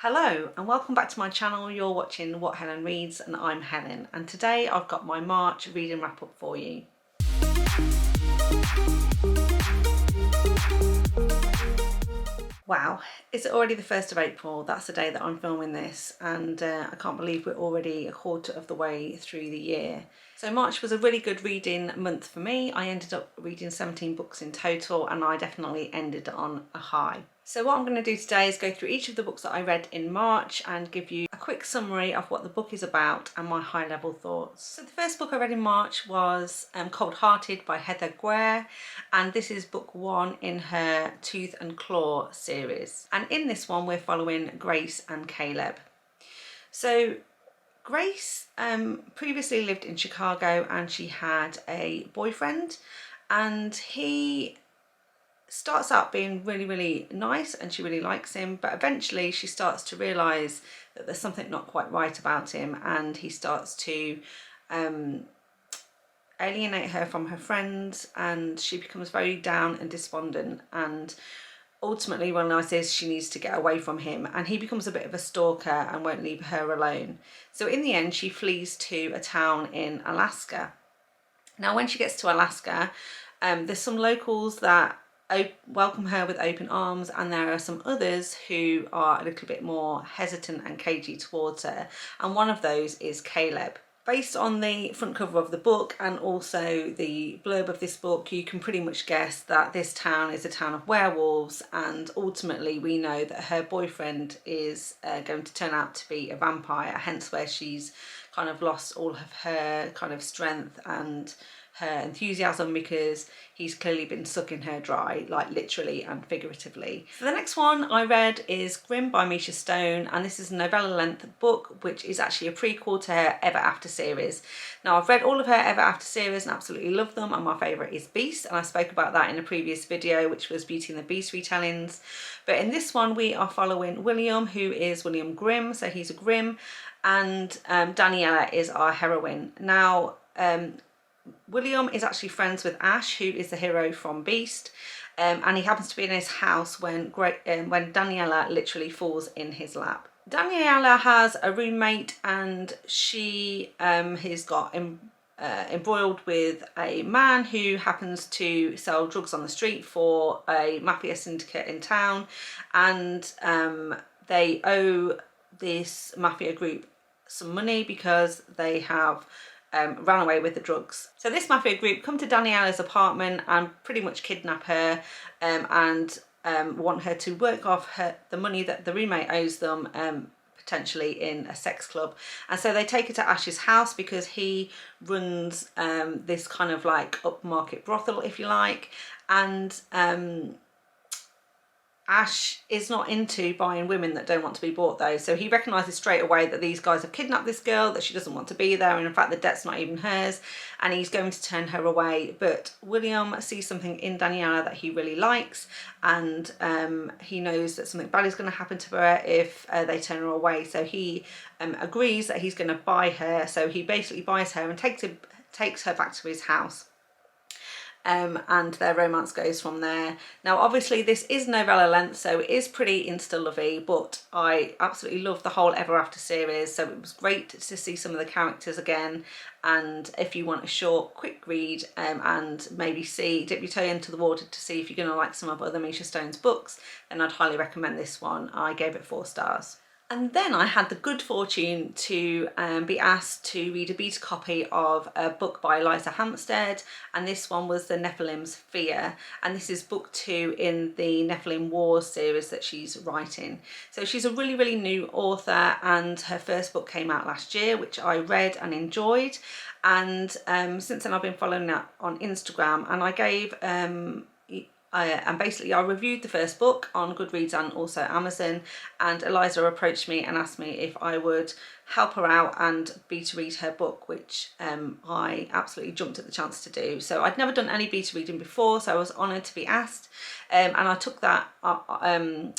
Hello and welcome back to my channel. You're watching What Helen Reads and I'm Helen, and today I've got my March reading wrap up for you. Wow, is it already the 1st of April? That's the day that I'm filming this, and I can't believe we're already a quarter of the way through the year. So March was a really good reading month for me. I ended up reading 17 books in total and I definitely ended on a high. So what I'm going to do today is go through each of the books that I read in March and give you a quick summary of what the book is about and my high level thoughts. So the first book I read in March was Cold Hearted by Guerre, and this is book 1 in her Tooth and Claw series. And in this one we're following Grace and Caleb. So Grace previously lived in Chicago and she had a boyfriend, and he starts out being really nice and she really likes him, but eventually she starts to realise that there's something not quite right about him, and he starts to alienate her from her friends, and she becomes very down and despondent and ultimately realises she needs to get away from him, and he becomes a bit of a stalker and won't leave her alone. So in the end she flees to a town in Alaska. Now when she gets to Alaska, there's some locals that welcome her with open arms, and there are some others who are a little bit more hesitant and cagey towards her, and one of those is Caleb. Based on the front cover of the book and also the blurb of this book, you can pretty much guess that this town is a town of werewolves, and ultimately we know that her boyfriend is going to turn out to be a vampire, hence where she's kind of lost all of her kind of strength and her enthusiasm, because he's clearly been sucking her dry, like literally and figuratively. So the next one I read is Grimm by Measha Stone, and this is a novella length book which is actually a prequel to her Ever After series. Now I've read all of her Ever After series and absolutely love them, and my favourite is Beast, and I spoke about that in a previous video which was Beauty and the Beast retellings. But in this one we are following William, who is William Grimm, so he's a Grimm, and Daniela is our heroine. Now William is actually friends with Ash, who is the hero from Beast, and he happens to be in his house when Daniela literally falls in his lap. Daniela has a roommate, and she has got embroiled with a man who happens to sell drugs on the street for a mafia syndicate in town, and they owe this mafia group some money because they have ran away with the drugs. So this mafia group come to Daniela's apartment and pretty much kidnap her and want her to work off the money that the roommate owes them, potentially in a sex club. And so they take her to Ash's house because he runs this kind of like upmarket brothel, if you like, and Ash is not into buying women that don't want to be bought though, so he recognises straight away that these guys have kidnapped this girl, that she doesn't want to be there, and in fact the debt's not even hers, and he's going to turn her away. But William sees something in Daniela that he really likes, and he knows that something bad is going to happen to her if they turn her away, so he agrees that he's going to buy her. So he basically buys her and takes her back to his house. And their romance goes from there. Now obviously this is novella length, so it is pretty insta-lovey, but I absolutely love the whole Ever After series, so it was great to see some of the characters again. And if you want a short quick read and maybe dip your toe into the water to see if you're going to like some of other Measha Stone's books, then I'd highly recommend this one. I gave it 4 stars. And then I had the good fortune to be asked to read a beta copy of a book by Eliza Hampstead, and this one was The Nephilim's Fear, and this is book 2 in the Nephilim Wars series that she's writing. So she's a really new author, and her first book came out last year, which I read and enjoyed, and since then I've been following that on Instagram, and I gave and basically I reviewed the first book on Goodreads and also Amazon, and Eliza approached me and asked me if I would help her out and beta read her book, which I absolutely jumped at the chance to do. So I'd never done any beta reading before, so I was honoured to be asked, and I took that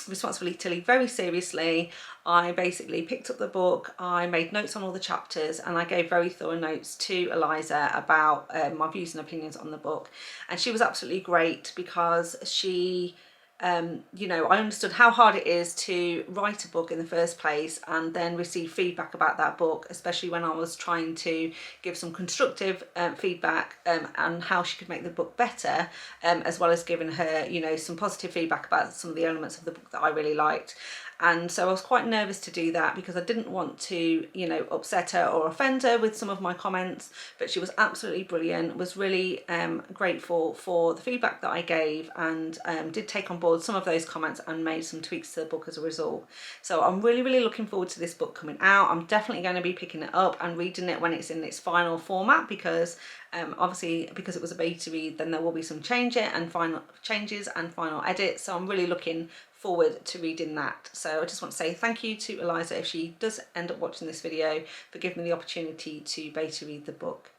responsibility very seriously. I basically picked up the book, I made notes on all the chapters, and I gave very thorough notes to Eliza about my views and opinions on the book, and she was absolutely great because she you know, I understood how hard it is to write a book in the first place and then receive feedback about that book, especially when I was trying to give some constructive feedback and how she could make the book better, as well as giving her, you know, some positive feedback about some of the elements of the book that I really liked. And so I was quite nervous to do that because I didn't want to, you know, upset her or offend her with some of my comments, but she was absolutely brilliant, was really grateful for the feedback that I gave, and did take on board some of those comments and made some tweaks to the book as a result. So I'm really, really looking forward to this book coming out. I'm definitely going to be picking it up and reading it when it's in its final format, because obviously because it was a beta read, then there will be some changes and final edits. So I'm really looking forward to reading that. So I just want to say thank you to Eliza, if she does end up watching this video, for giving me the opportunity to beta read the book.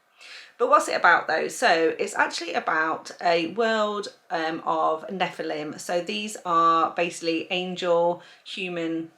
But what's it about though? So it's actually about a world of Nephilim. So these are basically angel human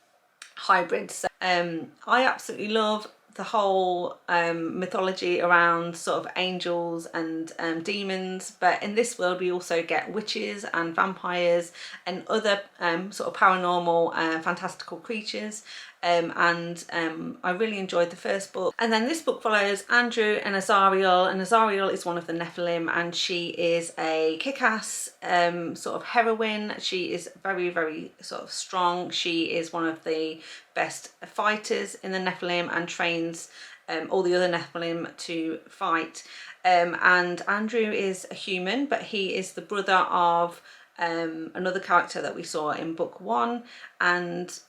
hybrids. So, I absolutely love the whole mythology around sort of angels and demons, but in this world we also get witches and vampires and other sort of paranormal fantastical creatures. I really enjoyed the first book. And then this book follows Andrew and Azariel, and Azariel is one of the Nephilim, and she is a kick-ass sort of heroine. She is very, very sort of strong. She is one of the best fighters in the Nephilim and trains all the other Nephilim to fight. And Andrew is a human, but he is the brother of another character that we saw in book 1, and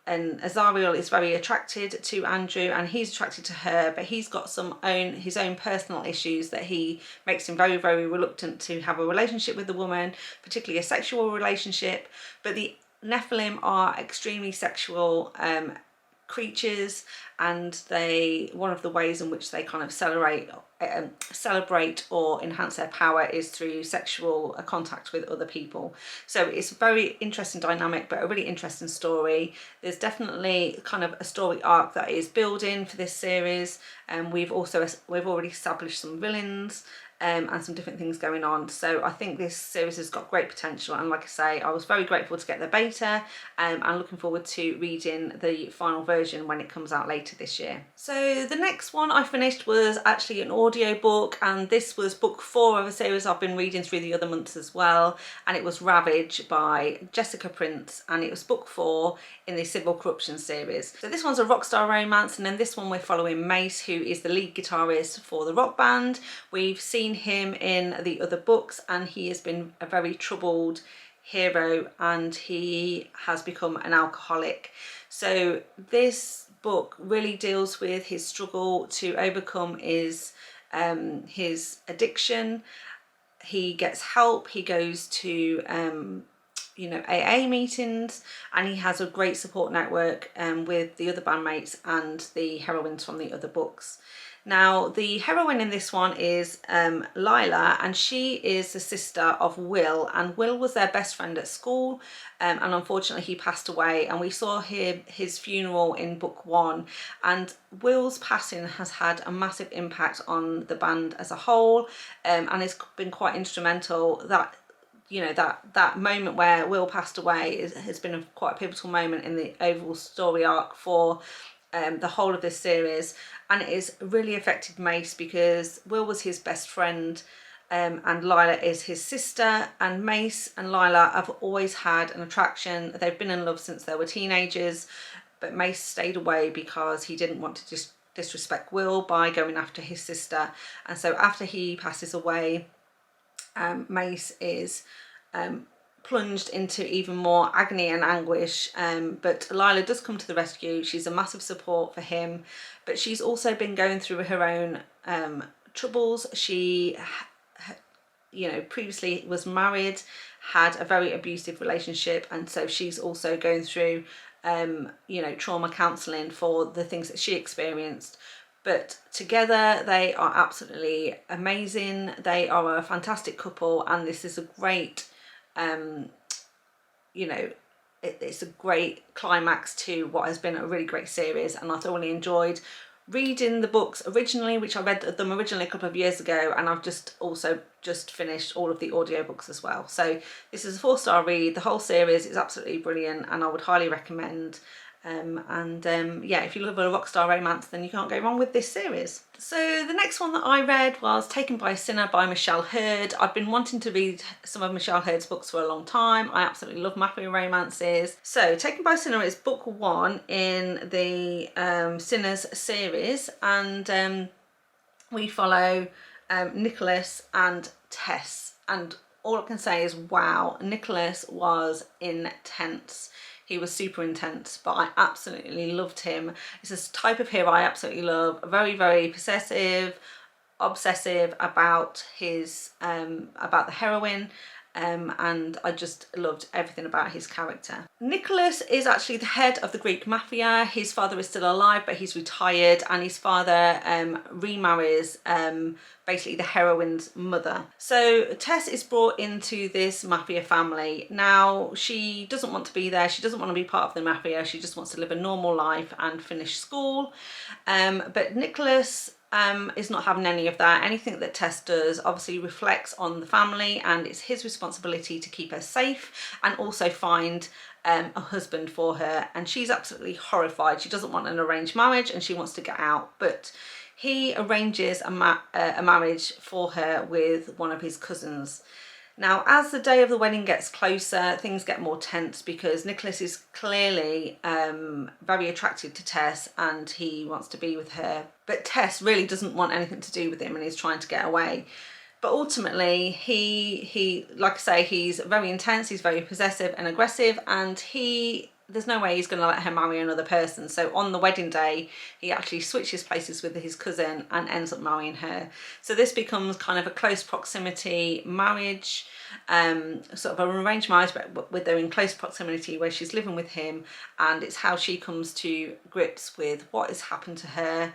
Azariel is very attracted to Andrew and he's attracted to her, but he's got his own personal issues that he makes him very, very reluctant to have a relationship with the woman, particularly a sexual relationship. But the Nephilim are extremely sexual creatures, and one of the ways in which they kind of celebrate or enhance their power is through sexual contact with other people. So it's a very interesting dynamic, but a really interesting story. There's definitely kind of a story arc that is building for this series, and we've already established some villains and some different things going on. So I think this series has got great potential, and like I say, I was very grateful to get the beta, and looking forward to reading the final version when it comes out later this year. So the next one I finished was actually an audio book, and this was book 4 of a series I've been reading through the other months as well, and it was Ravage by Jessica Prince, and it was book 4 in the Civil Corruption series. So this one's a rockstar romance, and then this one we're following Mace, who is the lead guitarist for the rock band. We've seen him in the other books, and he has been a very troubled hero, and he has become an alcoholic. So this book really deals with his struggle to overcome his addiction. He gets help, he goes to you know, AA meetings, and he has a great support network with the other bandmates and the heroines from the other books. Now, the heroine in this one is Lila, and she is the sister of Will, and Will was their best friend at school, and unfortunately he passed away, and we saw his funeral in book 1, and Will's passing has had a massive impact on the band as a whole, and it's been quite instrumental. That, you know, that moment where Will passed away has been quite a pivotal moment in the overall story arc for the whole of this series, and it has really affected Mace because Will was his best friend, and Lila is his sister, and Mace and Lila have always had an attraction. They've been in love since they were teenagers, but Mace stayed away because he didn't want to disrespect Will by going after his sister. And so after he passes away, Mace is plunged into even more agony and anguish, but Lila does come to the rescue. She's a massive support for him, but she's also been going through her own troubles. She, you know, previously was married, had a very abusive relationship, and so she's also going through you know, trauma counselling for the things that she experienced. But together they are absolutely amazing. They are a fantastic couple, and this is a great you know, it's a great climax to what has been a really great series, and I thoroughly enjoyed reading the books originally, which I read them originally a couple of years ago, and I've just finished all of the audiobooks as well. So this is a 4-star read. The whole series is absolutely brilliant, and I would highly recommend. Yeah, if you love a rockstar romance, then you can't go wrong with this series. So the next one that I read was Taken by a Sinner by Michelle Hurd. I've been wanting to read some of Michelle Hurd's books for a long time. I absolutely love mafia romances. So Taken by a Sinner is book 1 in the Sinners series, and we follow Nicholas and Tess, and all I can say is wow, Nicholas was intense. He was super intense, but I absolutely loved him. It's this type of hero I absolutely love. Very, very possessive, obsessive about his about the heroine. And I just loved everything about his character. Nicholas is actually the head of the Greek mafia. His father is still alive, but he's retired, and his father remarries basically the heroine's mother. So Tess is brought into this mafia family. Now, she doesn't want to be there. She doesn't want to be part of the mafia. She just wants to live a normal life and finish school. But Nicholas is not having any of that. Anything that Tess does obviously reflects on the family, and it's his responsibility to keep her safe and also find a husband for her. And she's absolutely horrified. She doesn't want an arranged marriage and she wants to get out, but he arranges a marriage for her with one of his cousins. Now, as the day of the wedding gets closer, things get more tense because Nicholas is clearly very attracted to Tess and he wants to be with her. But Tess really doesn't want anything to do with him and is trying to get away. But ultimately, he like I say, he's very intense, he's very possessive and aggressive, and there's no way he's going to let her marry another person. So on the wedding day, he actually switches places with his cousin and ends up marrying her. So this becomes kind of a close proximity marriage, sort of an arranged marriage, but they're in close proximity where she's living with him, and it's how she comes to grips with what has happened to her,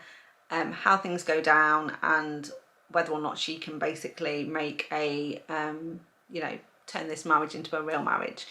how things go down, and whether or not she can basically make a, turn this marriage into a real marriage.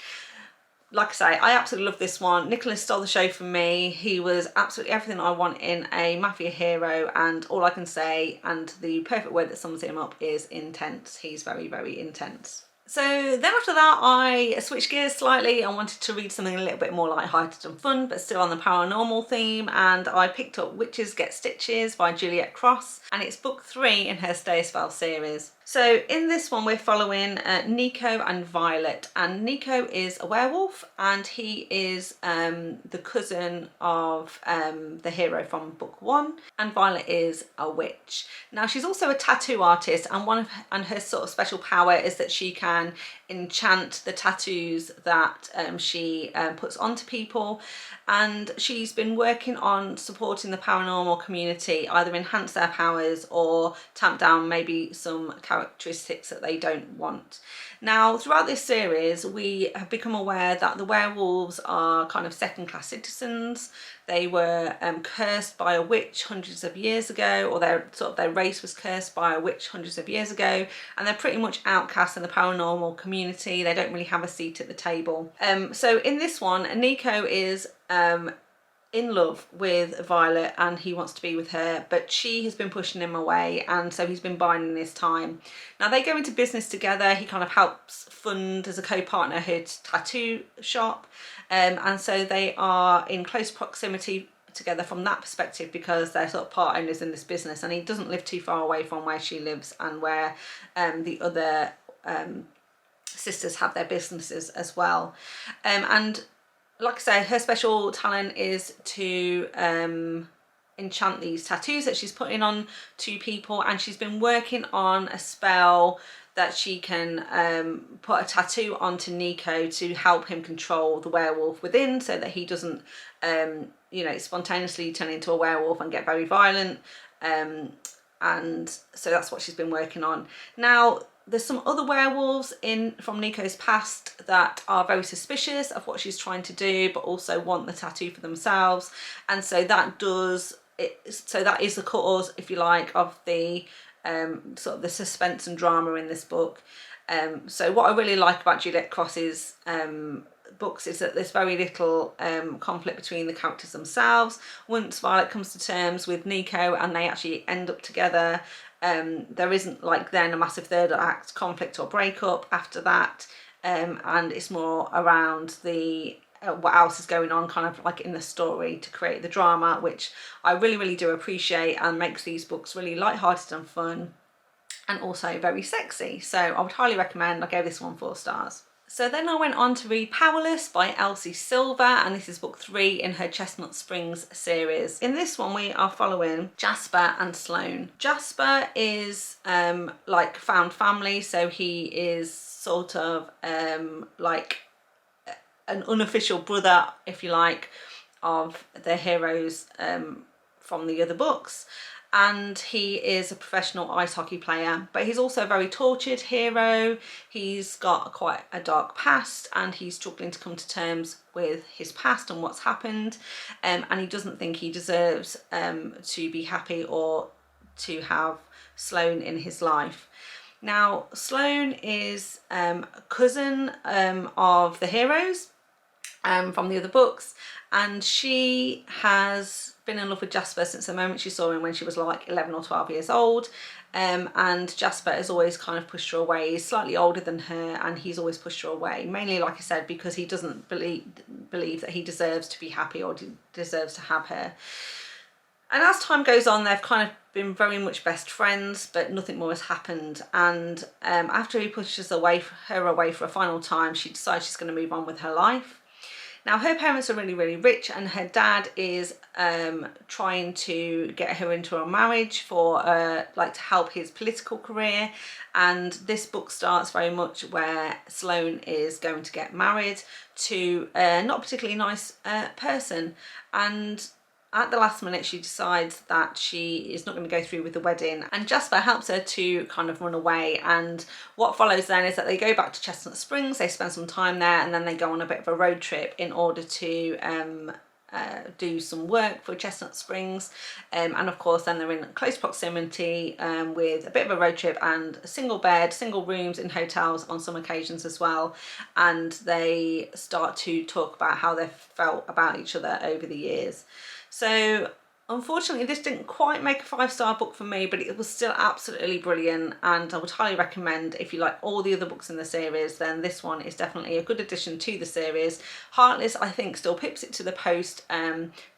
Like I say, I absolutely love this one. Nicholas stole the show from me. He was absolutely everything I want in a mafia hero, and all I can say, and the perfect word that sums him up, is intense. He's very, very intense. So then after that, I switched gears slightly. I wanted to read something a little bit more light-hearted and fun, but still on the paranormal theme, and I picked up Witches Get Stitches by Juliette Cross, and it's book 3 in her Stay a Spell series. So in this one, we're following Nico and Violet, and Nico is a werewolf, and he is the cousin of the hero from book 1, and Violet is a witch. Now, she's also a tattoo artist, and her sort of special power is that she can enchant the tattoos that she puts onto people, and she's been working on supporting the paranormal community, either enhance their powers or tamp down maybe some characteristics that they don't want. Now, throughout this series, we have become aware that the werewolves are kind of second-class citizens. They were cursed by a witch hundreds of years ago, or their race was cursed by a witch hundreds of years ago, and they're pretty much outcasts in the paranormal community. They don't really have a seat at the table. So in this one, Nico is in love with Violet and he wants to be with her, but she has been pushing him away, and so he's been biding his time. Now, they go into business together. He kind of helps fund, as a co-partner, her tattoo shop, and so they are in close proximity together from that perspective because they're sort of part owners in this business, and he doesn't live too far away from where she lives and where the other sisters have their businesses as well. And like I say, her special talent is to enchant these tattoos that she's putting on to people, and she's been working on a spell that she can put a tattoo onto Nico to help him control the werewolf within, so that he doesn't spontaneously turn into a werewolf and get very violent, and so that's what she's been working on. Now, there's some other werewolves from Nico's past that are very suspicious of what she's trying to do, but also want the tattoo for themselves, and so that is the cause, if you like, of the sort of the suspense and drama in this book. So what I really like about Juliette Cross's books is that there's very little conflict between the characters themselves. Once Violet comes to terms with Nico and they actually end up together, there isn't like then a massive third act conflict or breakup after that, and it's more around the what else is going on kind of like in the story to create the drama, which I really do appreciate, and makes these books really light-hearted and fun, and also very sexy. So I would highly recommend. I gave this one 4 stars. So then I went on to read Powerless by Elsie Silver, and this is book 3 in her Chestnut Springs series. In this one we are following Jasper and Sloane. Jasper is like found family, so he is sort of like an unofficial brother, if you like, of the heroes from the other books. And he is a professional ice hockey player, but he's also a very tortured hero. He's got quite a dark past, and he's struggling to come to terms with his past and what's happened, and he doesn't think he deserves to be happy or to have Sloane in his life. Now, Sloane is a cousin of the heroes from the other books, and she has been in love with Jasper since the moment she saw him when she was like 11 or 12 years old, and Jasper has always kind of pushed her away. He's slightly older than her, and he's always pushed her away, mainly, like I said, because he doesn't believe that he deserves to be happy or deserves to have her. And as time goes on, they've kind of been very much best friends, but nothing more has happened. And after he pushes her away for a final time, she decides she's going to move on with her life. Now, her parents are really rich, and her dad is trying to get her into a marriage for like to help his political career. And this book starts very much where Sloane is going to get married to a not particularly nice person, and at the last minute she decides that she is not going to go through with the wedding, and Jasper helps her to kind of run away. And what follows then is that they go back to Chestnut Springs, they spend some time there, and then they go on a bit of a road trip in order to do some work for Chestnut Springs, and of course then they're in close proximity with a bit of a road trip and a single bed, single rooms in hotels on some occasions as well, and they start to talk about how they've felt about each other over the years. So unfortunately this didn't quite make a 5-star book for me, but it was still absolutely brilliant, and I would highly recommend. If you like all the other books in the series, then this one is definitely a good addition to the series. Heartless, I think, still pips it to the post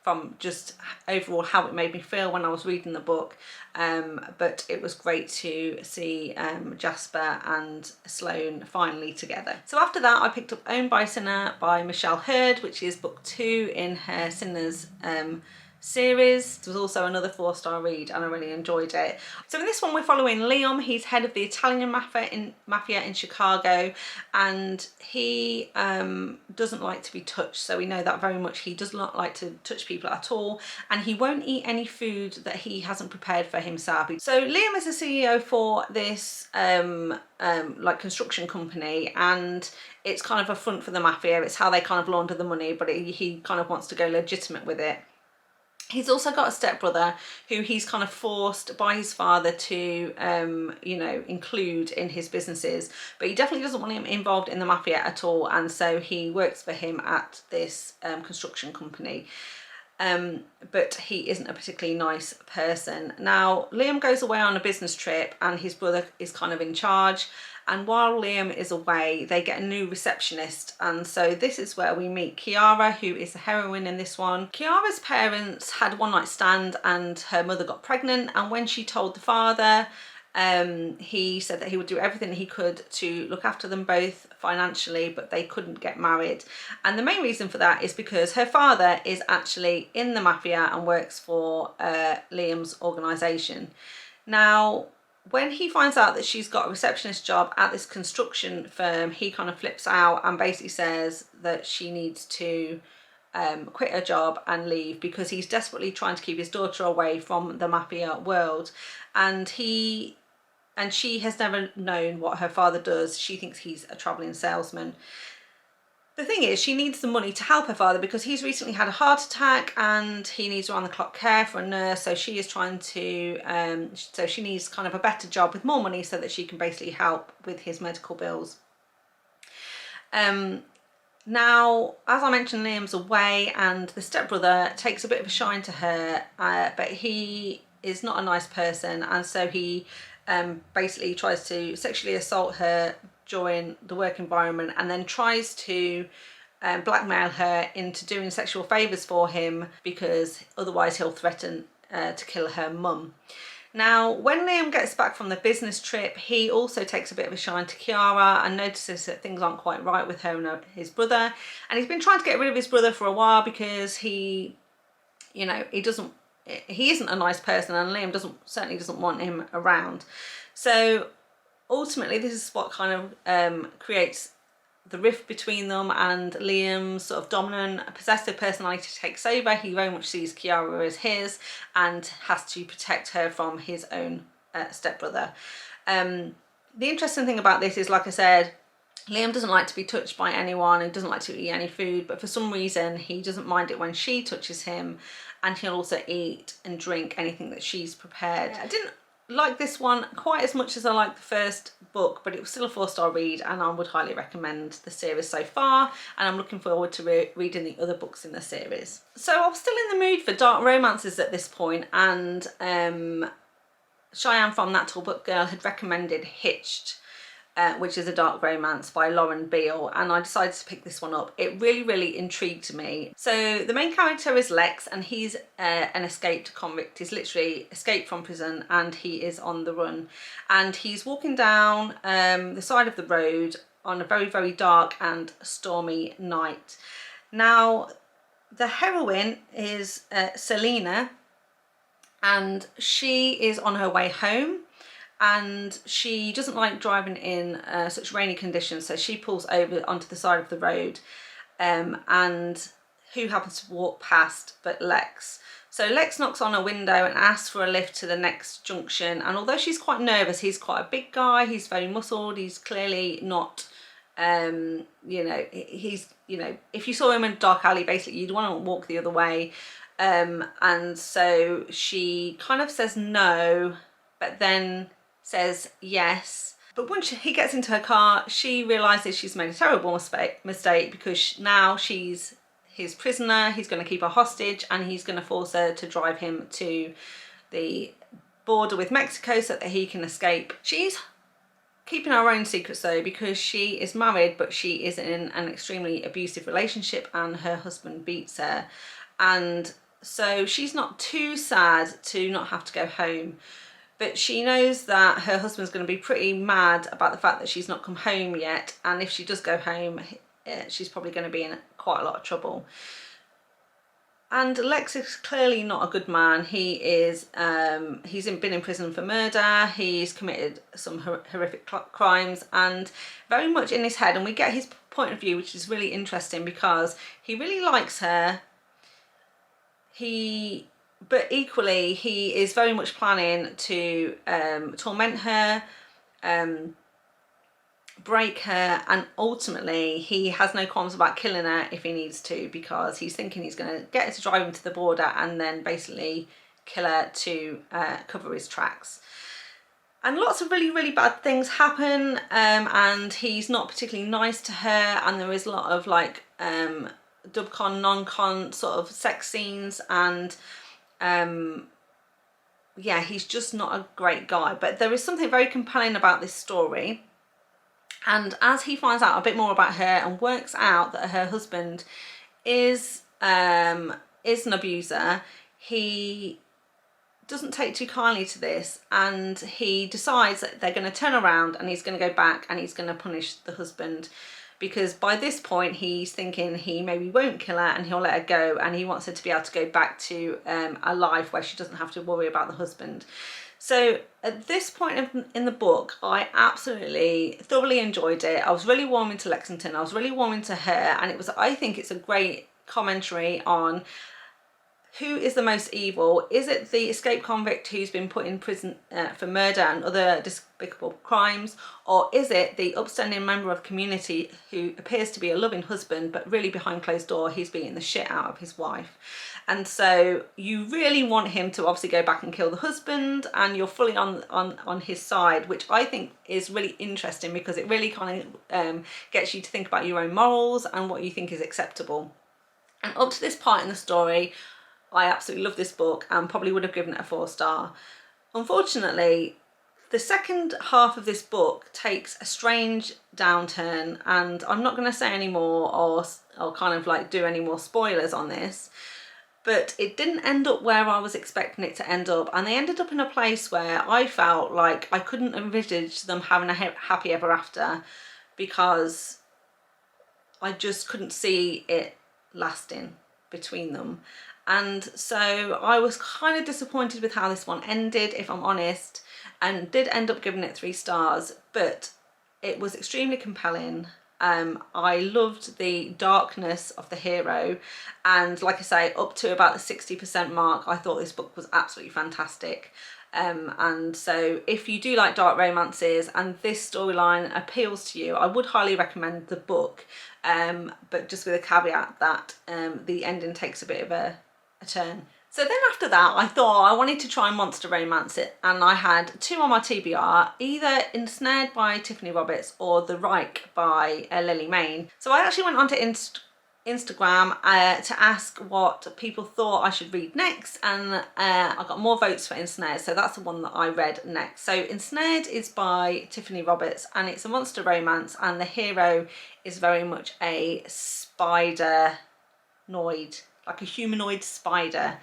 from just overall how it made me feel when I was reading the book, but it was great to see Jasper and Sloane finally together. So after that I picked up Owned by a Sinner by Michelle Hurd, which is book 2 in her Sinners series. It was also another 4-star read, and I really enjoyed it. So in this one we're following Liam. He's head of the Italian mafia in Chicago, and he doesn't like to be touched. So we know that very much. He does not like to touch people at all, and he won't eat any food that he hasn't prepared for himself. So Liam is the CEO for this like construction company, and it's kind of a front for the mafia. It's how they kind of launder the money, but he kind of wants to go legitimate with it. He's also got a stepbrother who he's kind of forced by his father to, you know, include in his businesses, but he definitely doesn't want him involved in the mafia at all, and so he works for him at this construction company. But he isn't a particularly nice person. Now, Liam goes away on a business trip, and his brother is kind of in charge. And while Liam is away, they get a new receptionist. And so this is where we meet Kiara, who is the heroine in this one. Kiara's parents had a one-night stand, and her mother got pregnant. And when she told the father, he said that he would do everything he could to look after them both financially, but they couldn't get married. And the main reason for that is because her father is actually in the mafia and works for Liam's organisation. Now, when he finds out that she's got a receptionist job at this construction firm, he kind of flips out and basically says that she needs to quit her job and leave, because he's desperately trying to keep his daughter away from the mafia world. And she has never known what her father does. She thinks he's a travelling salesman. The thing is, she needs the money to help her father because he's recently had a heart attack and he needs round-the-clock care for a nurse. So she is trying to, so she needs kind of a better job with more money so that she can basically help with his medical bills. Now, as I mentioned, Liam's away and the stepbrother takes a bit of a shine to her, but he is not a nice person, and so he basically tries to sexually assault her during the work environment, and then tries to blackmail her into doing sexual favours for him, because otherwise he'll threaten to kill her mum. Now, when Liam gets back from the business trip, he also takes a bit of a shine to Chiara and notices that things aren't quite right with her and his brother. And he's been trying to get rid of his brother for a while because he, you know, he isn't a nice person, and Liam certainly doesn't want him around. So ultimately, this is what kind of creates the rift between them, and Liam's sort of dominant, possessive personality takes over. He very much sees Chiara as his and has to protect her from his own stepbrother. The interesting thing about this is, like I said, Liam doesn't like to be touched by anyone and doesn't like to eat any food, but for some reason he doesn't mind it when she touches him, and he'll also eat and drink anything that she's prepared. I didn't like this one quite as much as I liked the first book, but it was still a 4-star read, and I would highly recommend the series so far, and I'm looking forward to reading the other books in the series. So I was still in the mood for dark romances at this point, and Cheyenne from That Tall Book Girl had recommended Hitched, which is a dark romance by Biel, and I decided to pick this one up. It really intrigued me. So the main character is Lex, and he's an escaped convict. He's literally escaped from prison and he is on the run, and he's walking down the side of the road on a very dark and stormy night. Now, the heroine is Selena, and she is on her way home, and she doesn't like driving in such rainy conditions, so she pulls over onto the side of the road, and who happens to walk past but Lex. So Lex knocks on a window and asks for a lift to the next junction, and although she's quite nervous, he's quite a big guy, he's very muscled, he's clearly not, you know, he's, you know, if you saw him in a dark alley, basically you'd want to walk the other way, and so she kind of says no, but then says yes. But once he gets into her car, she realises she's made a terrible mistake, because now she's his prisoner. He's going to keep her hostage, and he's going to force her to drive him to the border with Mexico so that he can escape. She's keeping her own secrets though, because she is married, but she is in an extremely abusive relationship and her husband beats her, and so she's not too sad to not have to go home. But she knows that her husband's going to be pretty mad about the fact that she's not come home yet, and if she does go home, she's probably going to be in quite a lot of trouble. And Lex is clearly not a good man. He is, he's been in prison for murder, he's committed some horrific crimes, and very much in his head, and we get his point of view, which is really interesting because he really likes her. But equally, he is very much planning to torment her, break her, and ultimately he has no qualms about killing her if he needs to, because he's thinking he's going to get her to drive him to the border and then basically kill her to cover his tracks. And lots of really bad things happen, and he's not particularly nice to her, and there is a lot of like dub-con, non-con sort of sex scenes, and yeah, he's just not a great guy. But there is something very compelling about this story, and as he finds out a bit more about her and works out that her husband is an abuser, he doesn't take too kindly to this, and he decides that they're going to turn around and he's going to go back and he's going to punish the husband, because by this point he's thinking he maybe won't kill her and he'll let her go, and he wants her to be able to go back to a life where she doesn't have to worry about the husband. So at this point in the book, I absolutely thoroughly enjoyed it. I was really warming to Lexington, I was really warming to her, and I think it's a great commentary on Who is the most evil? Is it the escaped convict who's been put in prison for murder and other despicable crimes? Or is it the upstanding member of the community who appears to be a loving husband, but really behind closed door, he's beating the shit out of his wife? And so you really want him to obviously go back and kill the husband, and you're fully on his side, which I think is really interesting because it really kind of gets you to think about your own morals and what you think is acceptable. And up to this part in the story, I absolutely love this book and probably would have given it a 4-star. Unfortunately, the second half of this book takes a strange downturn, and I'm not going to say any more or kind of like do any more spoilers on this, but it didn't end up where I was expecting it to end up, and they ended up in a place where I felt like I couldn't envisage them having a happy ever after, because I just couldn't see it lasting between them. And so I was kind of disappointed with how this one ended, if I'm honest, and did end up giving it 3 stars, but it was extremely compelling. I loved the darkness of the hero, and like I say, up to about the 60% mark, I thought this book was absolutely fantastic. And so if you do like dark romances and this storyline appeals to you, I would highly recommend the book, but just with a caveat that the ending takes a bit of a turn. So then after that, I thought I wanted to try monster romance it, and I had 2 on my TBR, either Ensnared by Tiffany Roberts or The Rycke by Mayne. So I actually went onto Instagram to ask what people thought I should read next, and I got more votes for Ensnared, so that's the one that I read next. So Ensnared is by Tiffany Roberts, and it's a monster romance, and the hero is very much a spider-noid, like a humanoid spider.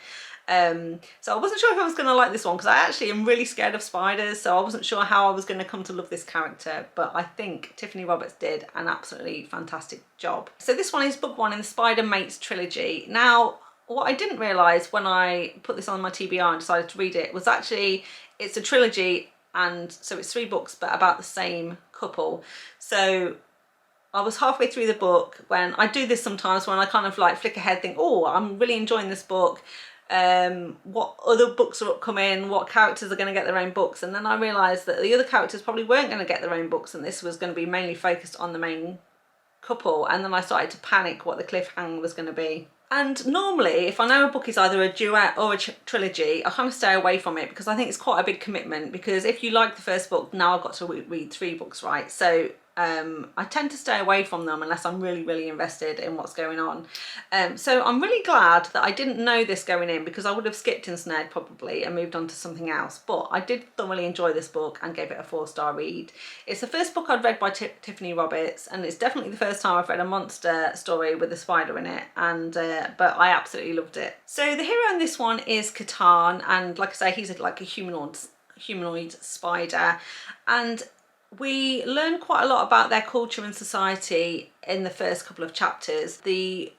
So I wasn't sure if I was going to like this one because I actually am really scared of spiders, so I wasn't sure how I was going to come to love this character, but I think Tiffany Roberts did an absolutely fantastic job. So this one is book 1 in the Spider Mates trilogy. Now, what I didn't realise when I put this on my TBR and decided to read it was actually it's a trilogy, and so it's 3 books but about the same couple. So I was halfway through the book when I do this sometimes, when I kind of like flick ahead, think, oh, I'm really enjoying this book. What other books are upcoming? What characters are going to get their own books? And then I realised that the other characters probably weren't going to get their own books, and this was going to be mainly focused on the main couple. And then I started to panic what the cliffhanger was going to be. And normally, if I know a book is either a duet or a trilogy, I kind of stay away from it because I think it's quite a big commitment. Because if you like the first book, now I've got to read 3 books, right? So I tend to stay away from them unless I'm really invested in what's going on. So I'm really glad that I didn't know this going in, because I would have skipped Ensnared probably and moved on to something else. But I did thoroughly enjoy this book and gave it a 4-star read. It's the first book I'd read by Tiffany Roberts, and it's definitely the first time I've read a monster story with a spider in it, and but I absolutely loved it. So the hero in this one is Cate, and like I say, he's like a humanoid spider, and we learn quite a lot about their culture and society in the first couple of chapters. The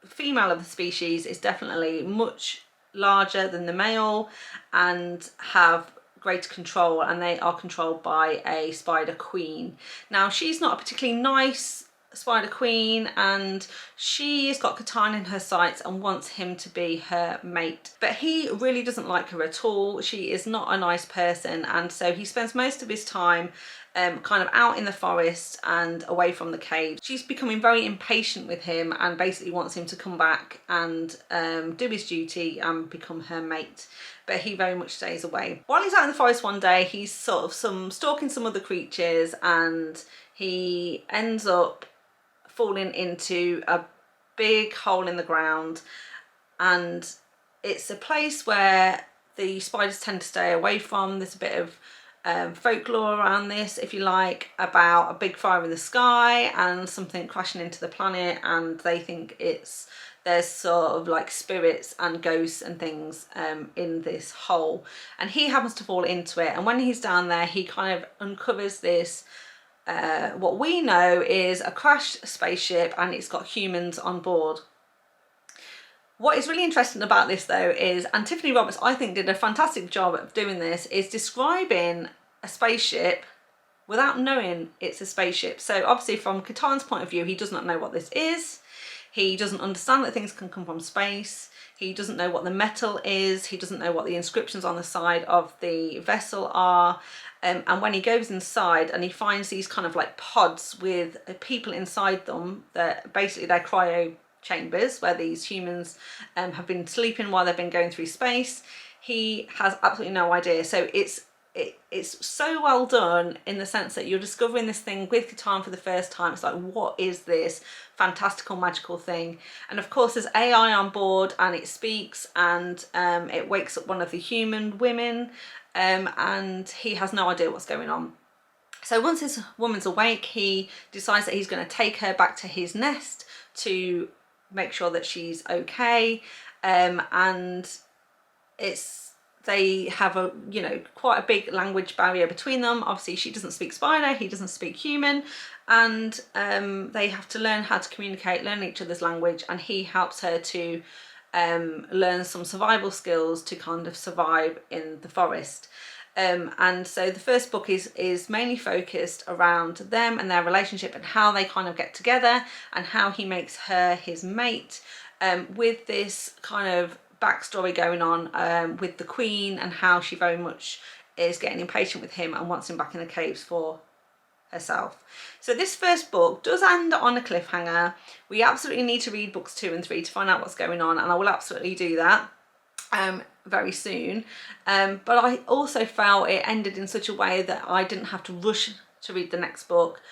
female of the species is definitely much larger than the male and have greater control, and they are controlled by a spider queen. Now, she's not a particularly nice spider queen, and she's got Cate in her sights and wants him to be her mate, but he really doesn't like her at all. She is not a nice person, and so he spends most of his time kind of out in the forest and away from the cave. She's becoming very impatient with him and basically wants him to come back and do his duty and become her mate, but he very much stays away. While he's out in the forest one day, he's sort of stalking some other creatures, and he ends up falling into a big hole in the ground, and it's a place where the spiders tend to stay away from. There's a bit of folklore around this, if you like, about a big fire in the sky and something crashing into the planet, and they think there's sort of like spirits and ghosts and things in this hole, and he happens to fall into it. And when he's down there, he kind of uncovers this what we know is a crashed spaceship, and it's got humans on board. What is really interesting about this though is, and Tiffany Roberts I think did a fantastic job of doing this, is describing a spaceship without knowing it's a spaceship. So obviously from Cate's point of view, he does not know what this is. He doesn't understand that things can come from space. He doesn't know what the metal is. He doesn't know what the inscriptions on the side of the vessel are. And when he goes inside and he finds these kind of like pods with people inside them, that basically they're cryo chambers where these humans have been sleeping while they've been going through space, he has absolutely no idea. So it's so well done in the sense that you're discovering this thing with Catan for the first time. It's like, what is this fantastical magical thing? And of course there's AI on board, and it speaks, and it wakes up one of the human women, and he has no idea what's going on. So once this woman's awake, he decides that he's going to take her back to his nest to make sure that she's okay, and they have a, you know, quite a big language barrier between them. Obviously she doesn't speak spider, he doesn't speak human, and they have to learn how to communicate, learn each other's language, and he helps her to learn some survival skills to kind of survive in the forest. And so the first book is mainly focused around them and their relationship and how they kind of get together and how he makes her his mate, with this kind of backstory going on with the Queen, and how she very much is getting impatient with him and wants him back in the caves for herself. So this first book does end on a cliffhanger. We absolutely need to read books 2 and 3 to find out what's going on, and I will absolutely do that very soon. But I also felt it ended in such a way that I didn't have to rush to read the next book.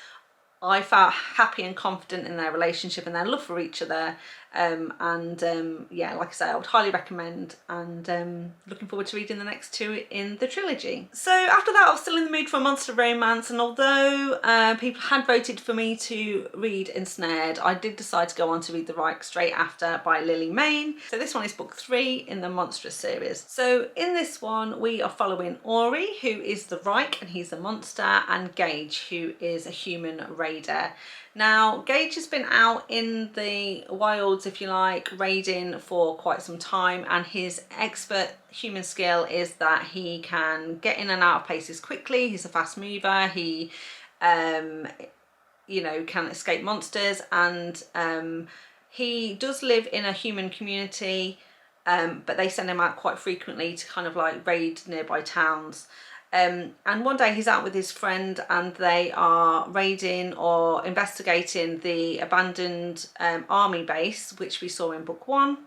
I felt happy and confident in their relationship and their love for each other, yeah, like I say, I would highly recommend, and looking forward to reading the next 2 in the trilogy. So after that I was still in the mood for a monster romance, and although people had voted for me to read Ensnared, I did decide to go on to read The Rycke straight after by Mayne. So this one is book 3 in the Monstrous series. So in this one we are following Ori, who is the Rycke and he's a monster, and Gage, who is a human raider. Now Gage has been out in the wilds, if you like, raiding for quite some time, and his expert human skill is that he can get in and out of places quickly. He's a fast mover. He you know, can escape monsters, and he does live in a human community, but they send him out quite frequently to kind of like raid nearby towns. And one day he's out with his friend and they are raiding or investigating the abandoned army base, which we saw in book 1,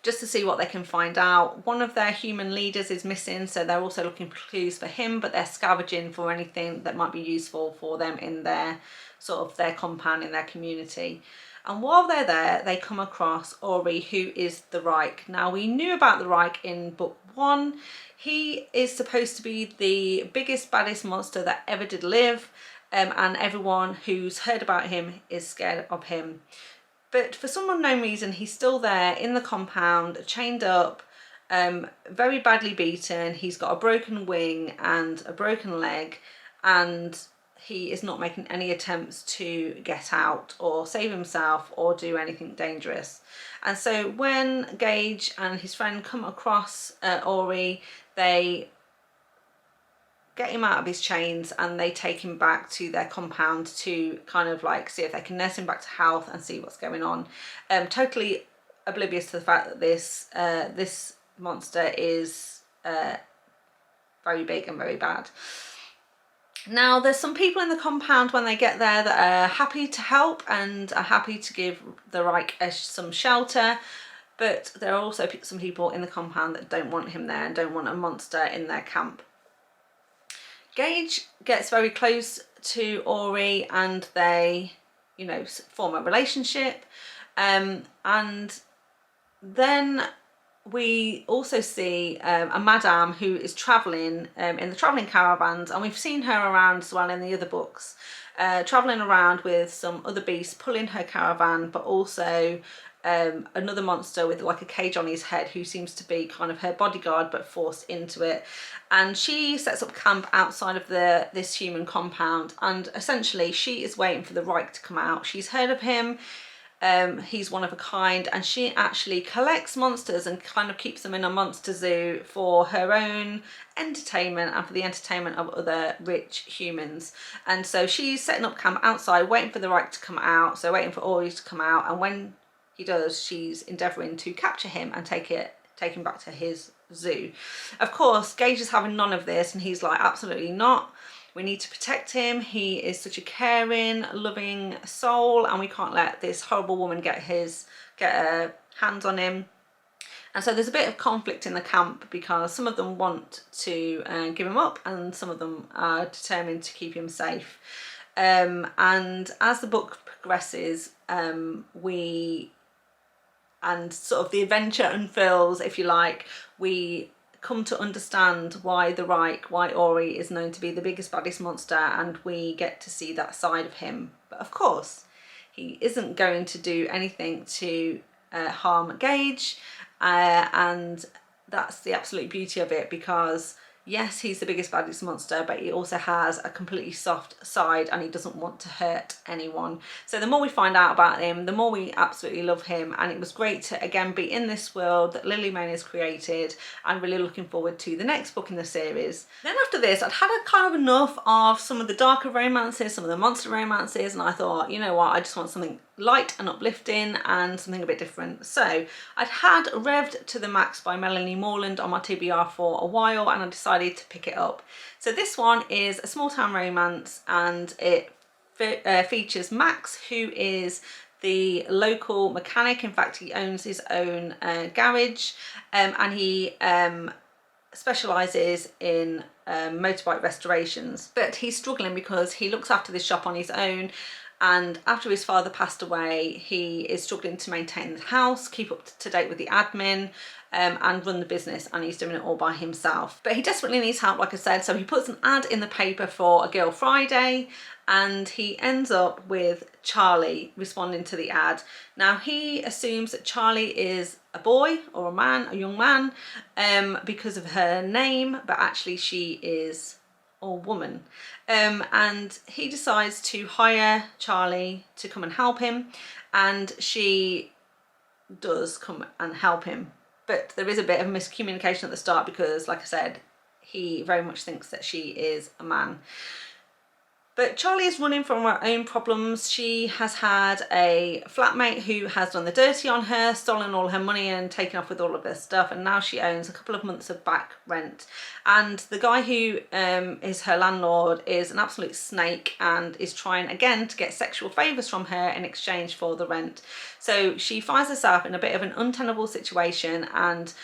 just to see what they can find out. One of their human leaders is missing, so they're also looking for clues for him, but they're scavenging for anything that might be useful for them in their sort of their compound, in their community. And while they're there, they come across Ori, who is the Rycke. Now, we knew about the Rycke in book 1. He is supposed to be the biggest, baddest monster that ever did live, and everyone who's heard about him is scared of him. But for some unknown reason, he's still there in the compound, chained up, very badly beaten. He's got a broken wing and a broken leg, and he is not making any attempts to get out or save himself or do anything dangerous. And so when Gage and his friend come across Ori, they get him out of his chains and they take him back to their compound to kind of like see if they can nurse him back to health and see what's going on. Totally oblivious to the fact that this monster is very big and very bad. Now, there's some people in the compound when they get there that are happy to help and are happy to give the Rycke some shelter, but there are also some people in the compound that don't want him there and don't want a monster in their camp. Gage gets very close to Ori and they, you know, form a relationship, and then we also see a madame who is travelling in the travelling caravans, and we've seen her around as well in the other books, travelling around with some other beasts pulling her caravan, but also another monster with like a cage on his head who seems to be kind of her bodyguard but forced into it. And she sets up camp outside of this human compound, and essentially she is waiting for the Rycke to come out. She's heard of him. He's one of a kind, and she actually collects monsters and kind of keeps them in a monster zoo for her own entertainment and for the entertainment of other rich humans. And so she's setting up camp outside, waiting for the Rycke to come out, so waiting for Ori to come out, and when he does, she's endeavouring to capture him and take him back to his zoo. Of course, Gage is having none of this, and he's like, absolutely not. We need to protect him. He is such a caring, loving soul, and we can't let this horrible woman get her hands on him. And so there's a bit of conflict in the camp because some of them want to give him up, and some of them are determined to keep him safe. And as the book progresses, and sort of the adventure unfurls, if you like, we come to understand why the Rycke, why Ori is known to be the biggest, baddest monster, and we get to see that side of him. But of course, he isn't going to do anything to harm Gage, and that's the absolute beauty of it, because yes, he's the biggest, baddest monster, but he also has a completely soft side, and he doesn't want to hurt anyone. So the more we find out about him, the more we absolutely love him. And it was great to again be in this world that Lily Mayne has created, and really looking forward to the next book in the series. Then after this, I'd had a kind of enough of some of the darker romances, some of the monster romances, and I thought, you know what, I just want something light and uplifting and something a bit different. So I'd had Revved to the Max by Melanie Moreland on my TBR for a while, and I decided to pick it up. So this one is a small town romance, and it features Maxx, who is the local mechanic. In fact, he owns his own garage, and he specialises in motorbike restorations, but he's struggling because he looks after this shop on his own, and after his father passed away, he is struggling to maintain the house, keep up to date with the admin, and run the business, and he's doing it all by himself. But he desperately needs help, like I said, so he puts an ad in the paper for a Girl Friday, and he ends up with Charlie responding to the ad. Now he assumes that Charlie is a boy or a man, a young man, because of her name, but actually she is a woman. And he decides to hire Charlie to come and help him, and she does come and help him. But there is a bit of miscommunication at the start because, like I said, he very much thinks that she is a man. But Charlie is running from her own problems. She has had a flatmate who has done the dirty on her, stolen all her money and taken off with all of her stuff, and now she owns a couple of months of back rent. And the guy who is her landlord is an absolute snake and is trying again to get sexual favours from her in exchange for the rent. So she finds herself in a bit of an untenable situation, and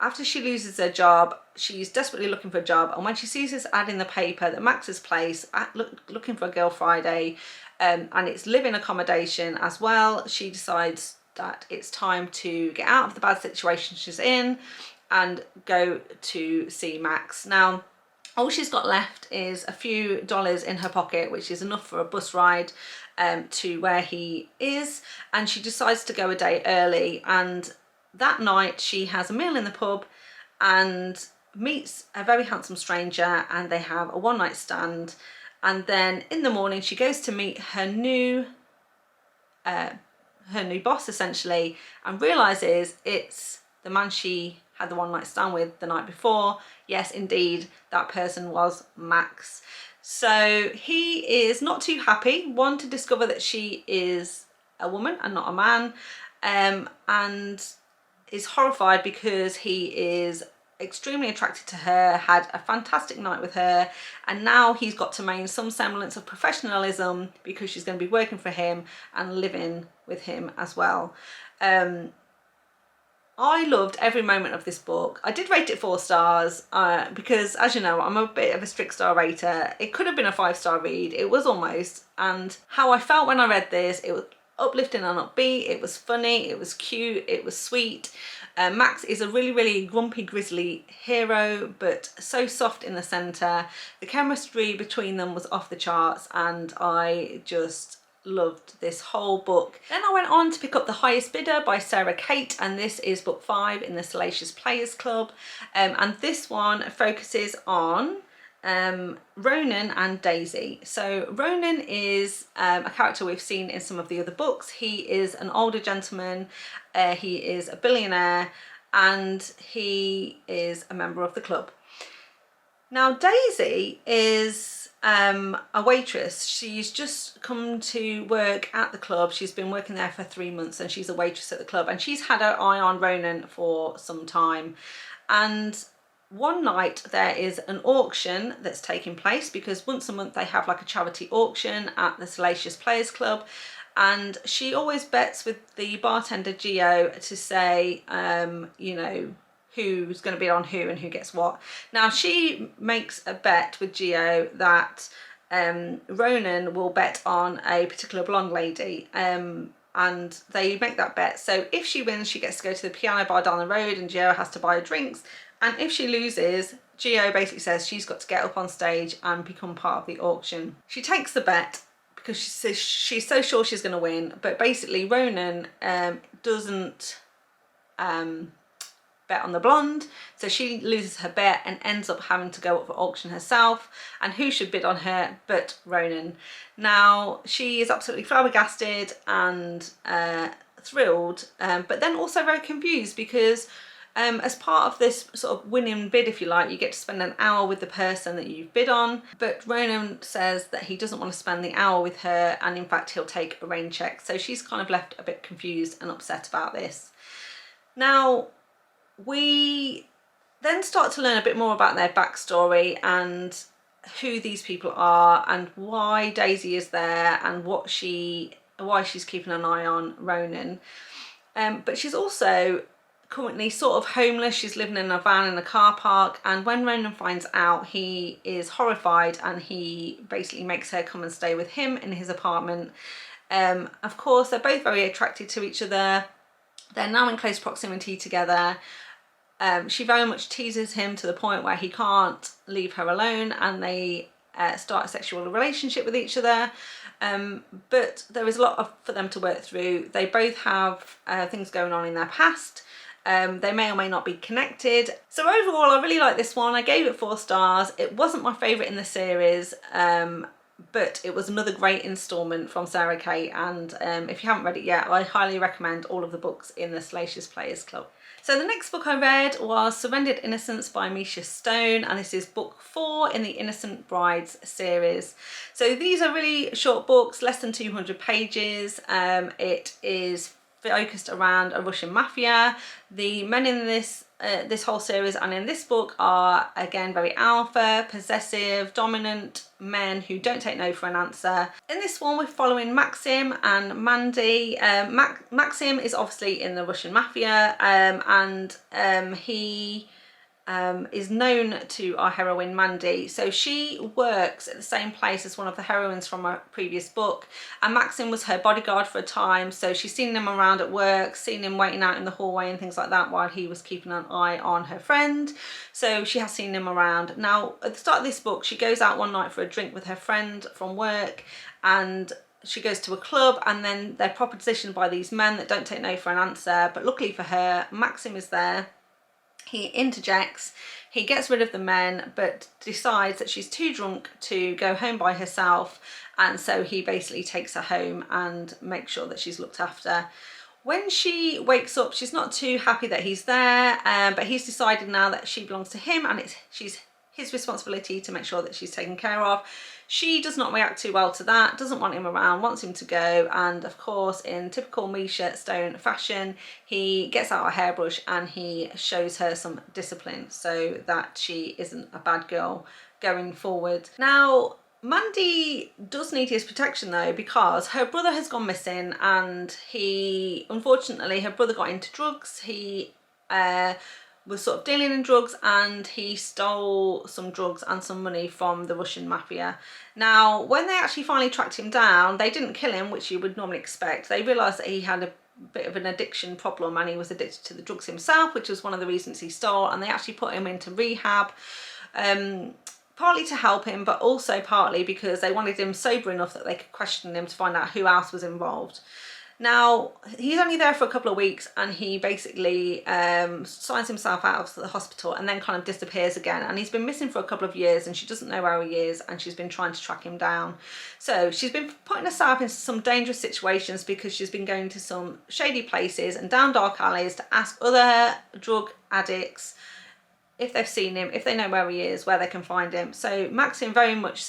after she loses her job, she's desperately looking for a job, and when she sees this ad in the paper that Max's place, looking for a Girl Friday, and it's living accommodation as well, she decides that it's time to get out of the bad situation she's in and go to see Maxx. Now, all she's got left is a few dollars in her pocket, which is enough for a bus ride to where he is, and she decides to go a day early. And that night she has a meal in the pub and meets a very handsome stranger, and they have a one-night stand. And then in the morning she goes to meet her new boss, essentially, and realizes it's the man she had the one-night stand with the night before. Yes, indeed, that person was Maxx. So he is not too happy, one, to discover that she is a woman and not a man, and is horrified because he is extremely attracted to her, had a fantastic night with her, and now he's got to maintain some semblance of professionalism because she's going to be working for him and living with him as well. I loved every moment of this book. I did rate it 4 stars because, as you know, I'm a bit of a strict star rater. It could have been a 5-star read. It was almost. And how I felt when I read this, it was uplifting and upbeat. It was funny. It was cute. It was sweet. Maxx is a really, really grumpy, grisly hero, but so soft in the centre. The chemistry between them was off the charts, and I just loved this whole book. Then I went on to pick up The Highest Bidder by Sara Cate, and this is book 5 in the Salacious Players Club, and this one focuses on Ronan and Daisy. So Ronan is a character we've seen in some of the other books. He is an older gentleman, he is a billionaire, and he is a member of the club. Now Daisy is a waitress. She's just come to work at the club. She's been working there for 3 months and she's a waitress at the club, and she's had her eye on Ronan for some time. And one night there is an auction that's taking place, because once a month they have like a charity auction at the Salacious Players Club, and she always bets with the bartender Geo to say, you know, who's going to bid on who and who gets what. Now she makes a bet with Geo that Ronan will bet on a particular blonde lady, and they make that bet. So if she wins, she gets to go to the piano bar down the road and Geo has to buy her drinks. And if she loses, Geo basically says she's got to get up on stage and become part of the auction. She takes the bet because she says she's so sure she's going to win, but basically Ronan doesn't bet on the blonde, so she loses her bet and ends up having to go up for auction herself. And who should bid on her but Ronan? Now she is absolutely flabbergasted and thrilled, but then also very confused, because as part of this sort of winning bid, if you like, you get to spend an hour with the person that you've bid on. But Ronan says that he doesn't want to spend the hour with her, and in fact he'll take a rain check. So she's kind of left a bit confused and upset about this. Now we then start to learn a bit more about their backstory and who these people are and why Daisy is there and why she's keeping an eye on Ronan. But she's also currently sort of homeless. She's living in a van in a car park, and when Ronan finds out, he is horrified and he basically makes her come and stay with him in his apartment. Of course, they're both very attracted to each other. They're now in close proximity together. She very much teases him to the point where he can't leave her alone, and they start a sexual relationship with each other. But there is a lot for them to work through. They both have things going on in their past. They may or may not be connected. So overall, I really like this one. I gave it 4 stars. It wasn't my favourite in the series, but it was another great instalment from Sara Cate, and if you haven't read it yet, I highly recommend all of the books in the Salacious Players Club. So the next book I read was Surrendered Innocence by Measha Stone, and this is book 4 in the Innocent Brides series. So these are really short books, less than 200 pages. It is focused around a Russian mafia. The men in this whole series and in this book are again very alpha, possessive, dominant men who don't take no for an answer. In this one we're following Maxim and Mandy. Maxim is obviously in the Russian mafia, and he is known to our heroine Mandy. So she works at the same place as one of the heroines from a previous book, and Maxim was her bodyguard for a time, so she's seen him around at work, seen him waiting out in the hallway and things like that while he was keeping an eye on her friend. So she has seen him around. Now at the start of this book, she goes out one night for a drink with her friend from work, and she goes to a club, and then they're propositioned by these men that don't take no for an answer. But luckily for her, Maxim is there. He interjects, he gets rid of the men, but decides that she's too drunk to go home by herself, and so he basically takes her home and makes sure that she's looked after. When she wakes up, she's not too happy that he's there, but he's decided now that she belongs to him, and she's his responsibility to make sure that she's taken care of. She does not react too well to that, doesn't want him around, wants him to go, and of course in typical Measha Stone fashion, he gets out a hairbrush and he shows her some discipline so that she isn't a bad girl going forward. Now Mandy does need his protection though, because her brother has gone missing, and unfortunately her brother got into drugs. He was sort of dealing in drugs, and he stole some drugs and some money from the Russian mafia. Now when they actually finally tracked him down, they didn't kill him, which you would normally expect. They realised that he had a bit of an addiction problem and he was addicted to the drugs himself, which was one of the reasons he stole, and they actually put him into rehab, partly to help him, but also partly because they wanted him sober enough that they could question him to find out who else was involved. Now, he's only there for a couple of weeks and he basically signs himself out of the hospital and then kind of disappears again. And he's been missing for a couple of years and she doesn't know where he is, and she's been trying to track him down. So she's been putting herself into some dangerous situations because she's been going to some shady places and down dark alleys to ask other drug addicts if they've seen him, if they know where he is, where they can find him. So Maxine very much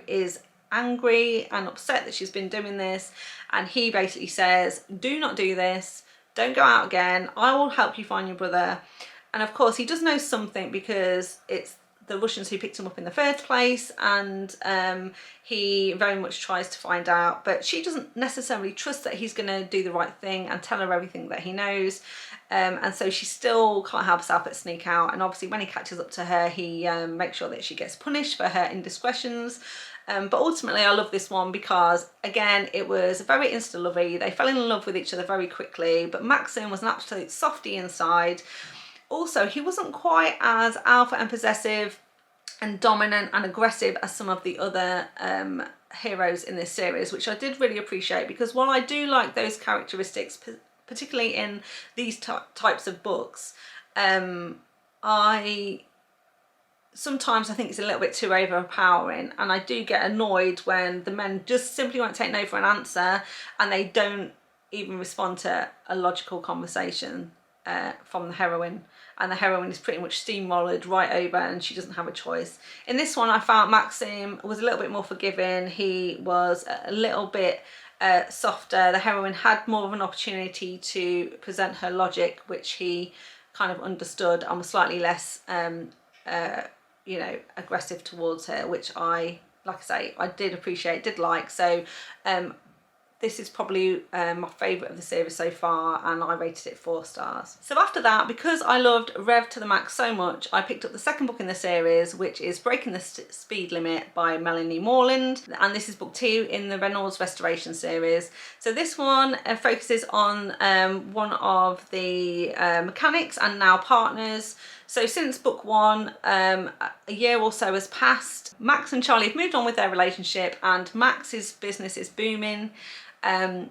is angry and upset that she's been doing this, and he basically says, do not do this, don't go out again, I will help you find your brother. And of course he does know something because it's the Russians who picked him up in the first place, and he very much tries to find out, but she doesn't necessarily trust that he's going to do the right thing and tell her everything that he knows. And so she still can't help herself but sneak out, and obviously when he catches up to her, he makes sure that she gets punished for her indiscretions. But ultimately I love this one because, again, it was very insta-lovey. They fell in love with each other very quickly, but Maxine was an absolute softie inside. Also, he wasn't quite as alpha and possessive and dominant and aggressive as some of the other heroes in this series, which I did really appreciate, because while I do like those characteristics, particularly in these types of books, sometimes I think it's a little bit too overpowering, and I do get annoyed when the men just simply won't take no for an answer and they don't even respond to a logical conversation from the heroine, and the heroine is pretty much steamrolled right over and she doesn't have a choice. In this one I found Maxim was a little bit more forgiving. He was a little bit softer. The heroine had more of an opportunity to present her logic, which he kind of understood, and was slightly less aggressive towards her, which I did appreciate, did like. So this is probably my favourite of the series so far, and I rated it 4 stars. So after that, because I loved Revved to the Max so much, I picked up the second book in the series, which is Breaking the Speed Limit by Melanie Moreland, and this is book 2 in the Reynolds Restoration series. So this one focuses on one of the mechanics and now partners. So since book 1, a year or so has passed. Max and Charlie have moved on with their relationship, and Max's business is booming.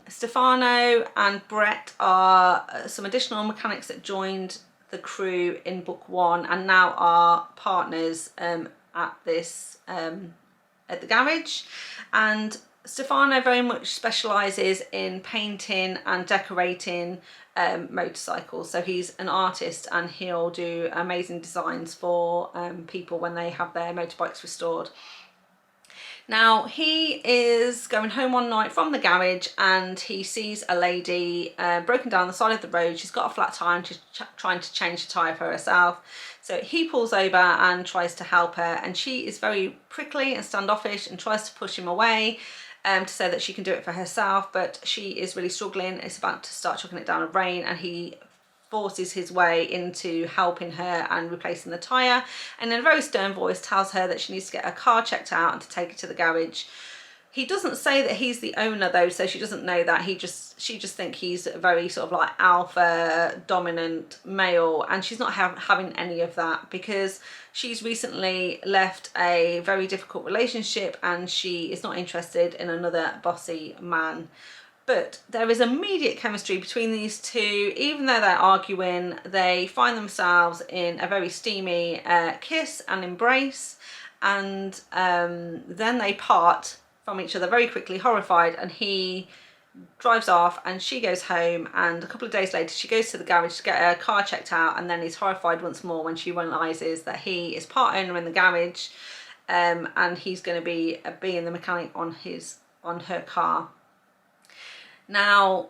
Stefano and Brett are some additional mechanics that joined the crew in book 1 and now are partners at the garage. And Stefano very much specialises in painting and decorating motorcycles, so he's an artist and he'll do amazing designs for people when they have their motorbikes restored. Now he is going home one night from the garage and he sees a lady broken down the side of the road. She's got a flat tyre and she's trying to change the tyre for herself. So he pulls over and tries to help her, and she is very prickly and standoffish and tries to push him away to say that she can do it for herself, but she is really struggling. It's about to start chucking it down with rain, and he forces his way into helping her and replacing the tyre, and in a very stern voice tells her that she needs to get her car checked out and to take it to the garage. He doesn't say that he's the owner though, so she doesn't know that. She just thinks he's a very sort of like alpha dominant male, and she's not having any of that because she's recently left a very difficult relationship and she is not interested in another bossy man. But there is immediate chemistry between these two. Even though they're arguing, they find themselves in a very steamy kiss and embrace, and then they part from each other very quickly, horrified, and he drives off and she goes home, and a couple of days later she goes to the garage to get her car checked out, and then is horrified once more when she realises that he is part owner in the garage, and he's going to be being the mechanic on her car. Now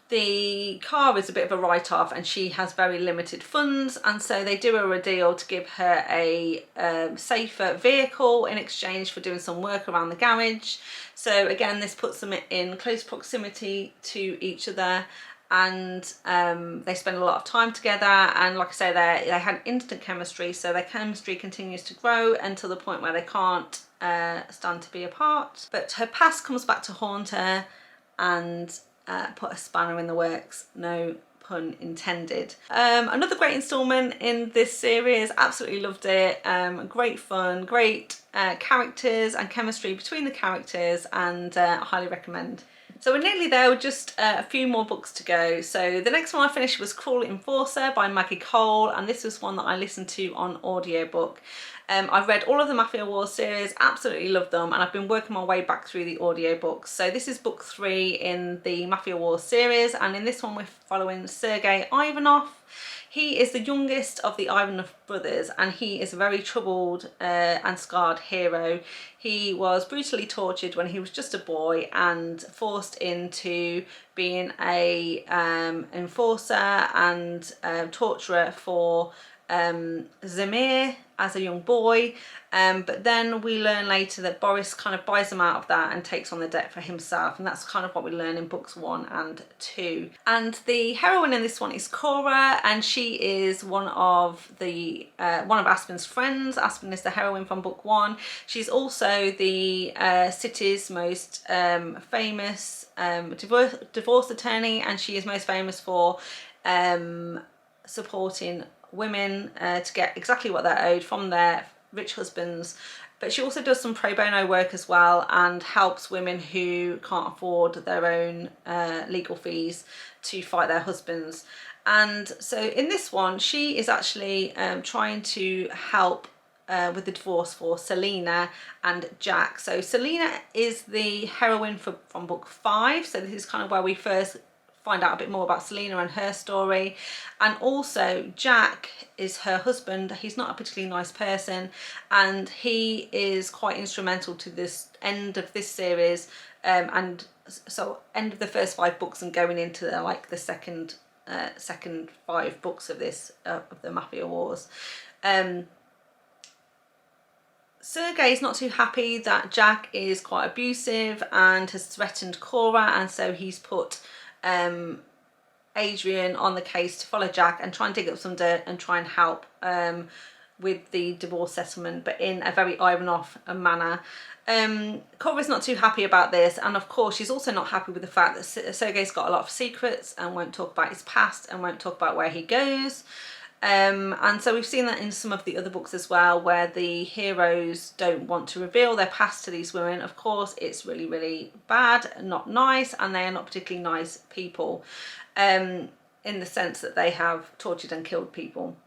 the car is a bit of a write-off and she has very limited funds, and so they do a deal to give her a safer vehicle in exchange for doing some work around the garage. So again, this puts them in close proximity to each other, and they spend a lot of time together, and like I say, they had instant chemistry, so their chemistry continues to grow until the point where they can't stand to be apart. But her past comes back to haunt her and put a spanner in the works, no pun intended. Another great instalment in this series, absolutely loved it. Great fun, great characters and chemistry between the characters, and I highly recommend. So we're nearly there, with just a few more books to go. So the next one I finished was Cruel Enforcer by Maggie Cole, and this was one that I listened to on audiobook. I've read all of the Mafia Wars series, absolutely love them, and I've been working my way back through the audiobooks. So this is book 3 in the Mafia Wars series, and in this one we're following Sergei Ivanov. He is the youngest of the Ivanov brothers, and he is a very troubled and scarred hero. He was brutally tortured when he was just a boy and forced into being a enforcer and torturer for Zemir as a young boy, but then we learn later that Boris kind of buys him out of that and takes on the debt for himself, and that's kind of what we learn in books 1 and 2. And the heroine in this one is Cora, and she is one of Aspen's friends. Aspen is the heroine from book 1. She's also the city's most famous divorce attorney, and she is most famous for supporting women to get exactly what they're owed from their rich husbands. But she also does some pro bono work as well, and helps women who can't afford their own legal fees to fight their husbands. And so in this one, she is actually trying to help with the divorce for Selena and Jack. So Selena is the heroine from book 5, so this is kind of where we first find out a bit more about Selena and her story. And also Jack is her husband. He's not a particularly nice person, and he is quite instrumental to this end of this series, and so end of the first 5 books and going into the second 5 books of this of the Mafia Wars. Sergei is not too happy that Jack is quite abusive and has threatened Cora, and so he's put Adrian on the case to follow Jack and try and dig up some dirt and try and help with the divorce settlement, but in a very Ivanov manner. Cora's not too happy about this, and of course she's also not happy with the fact that Sergei's got a lot of secrets and won't talk about his past and won't talk about where he goes. And so we've seen that in some of the other books as well, where the heroes don't want to reveal their past to these women. Of course, it's really, really bad, not nice, and they are not particularly nice people, in the sense that they have tortured and killed people.